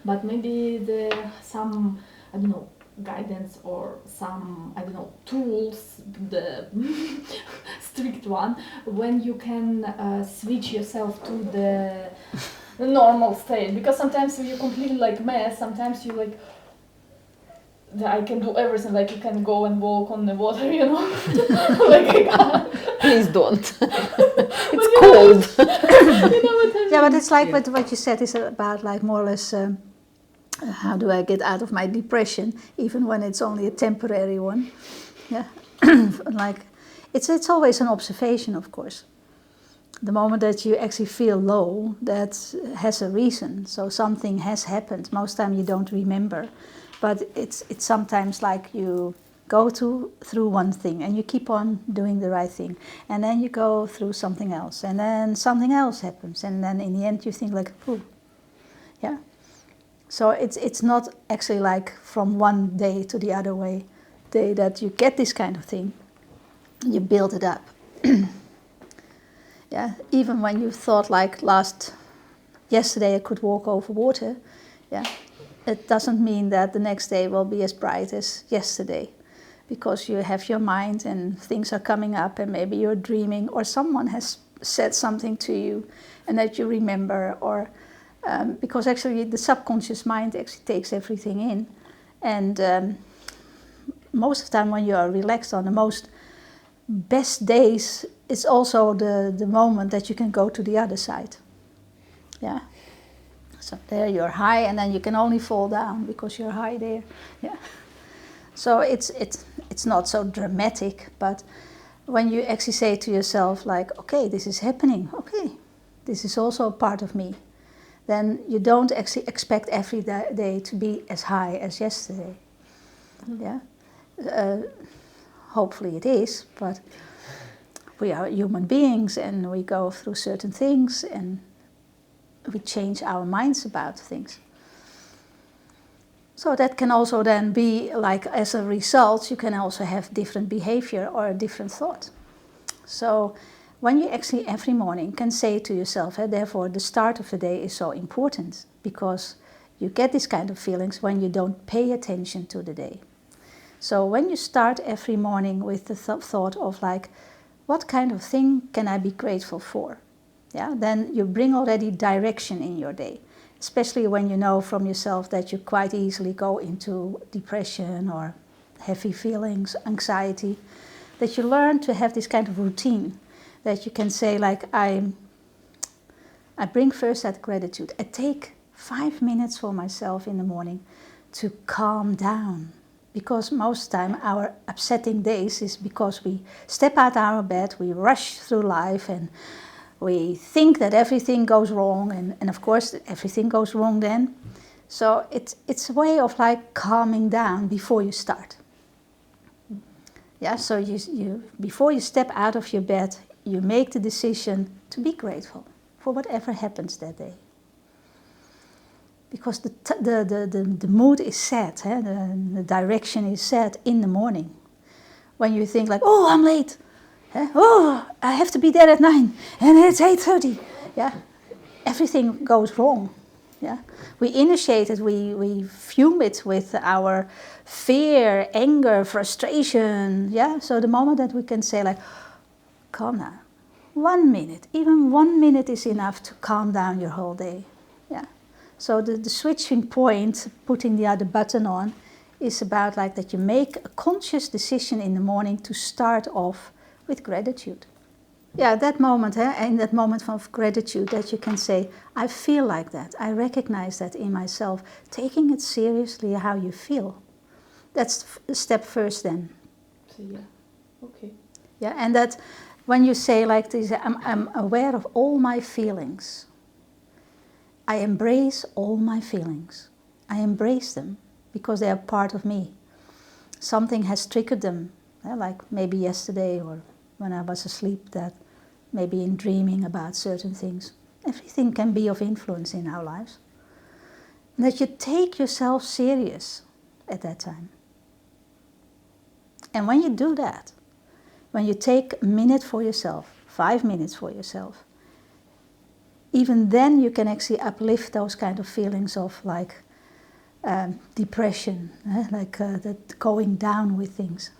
but maybe some, I don't know, guidance or some, I don't know, tools, the strict one, when you can switch yourself to the normal state, because sometimes you completely like mess, sometimes you like I can do everything, like you can go and walk on the water, you know. Like I can't. Please don't. It's cold. You know what I mean? Yeah, but it's like what you said is about like more or less how do I get out of my depression, even when it's only a temporary one. Yeah, like it's always an observation, of course. The moment that you actually feel low, that has a reason. So something has happened. Most time you don't remember, but it's sometimes like you go through one thing and you keep on doing the right thing, and then you go through something else, and then something else happens, and then in the end you think like, oh, yeah. So it's not actually like from one day to the other day that you get this kind of thing. You build it up. Yeah, even when you thought like yesterday I could walk over water, yeah, it doesn't mean that the next day will be as bright as yesterday, because you have your mind and things are coming up, and maybe you're dreaming, or someone has said something to you and that you remember, or because actually the subconscious mind actually takes everything in, and most of the time when you are relaxed on the most best days, it's also the moment that you can go to the other side. Yeah. So there you're high, and then you can only fall down because you're high there. Yeah. So it's not so dramatic, but when you actually say to yourself like, okay, this is happening, okay, this is also a part of me, then you don't actually expect every day to be as high as yesterday. Yeah. Hopefully it is, but we are human beings and we go through certain things and we change our minds about things. So that can also then be like, as a result, you can also have different behavior or a different thought. So when you actually every morning can say to yourself, therefore the start of the day is so important, because you get this kind of feelings when you don't pay attention to the day. So when you start every morning with the thought of like, what kind of thing can I be grateful for? Yeah, then you bring already direction in your day, especially when you know from yourself that you quite easily go into depression or heavy feelings, anxiety, that you learn to have this kind of routine, that you can say like, I bring first that gratitude. I take 5 minutes for myself in the morning to calm down. Because most time our upsetting days is because we step out of our bed, we rush through life, and we think that everything goes wrong, and of course everything goes wrong then. So it's a way of like calming down before you start. Yeah, so you before you step out of your bed, you make the decision to be grateful for whatever happens that day. Because the mood is set, the direction is set in the morning. When you think like, oh, I'm late. Oh, I have to be there at 9 and it's 8:30. Yeah, everything goes wrong. Yeah, we initiate it, we fume it with our fear, anger, frustration. Yeah, so the moment that we can say like, calm down. 1 minute, even 1 minute is enough to calm down your whole day. Yeah. So the switching point, putting the other button on, is about like that you make a conscious decision in the morning to start off with gratitude. Yeah, that moment, in that moment of gratitude, that you can say, I feel like that. I recognize that in myself. Taking it seriously how you feel. That's the step first then. So, yeah, okay. Yeah, and that when you say like this, I'm aware of all my feelings. I embrace all my feelings. I embrace them because they are part of me. Something has triggered them, like maybe yesterday or when I was asleep, that maybe in dreaming about certain things. Everything can be of influence in our lives. And that you take yourself serious at that time. And when you do that, when you take a minute for yourself, 5 minutes for yourself, even then you can actually uplift those kind of feelings of like, depression, like that going down with things.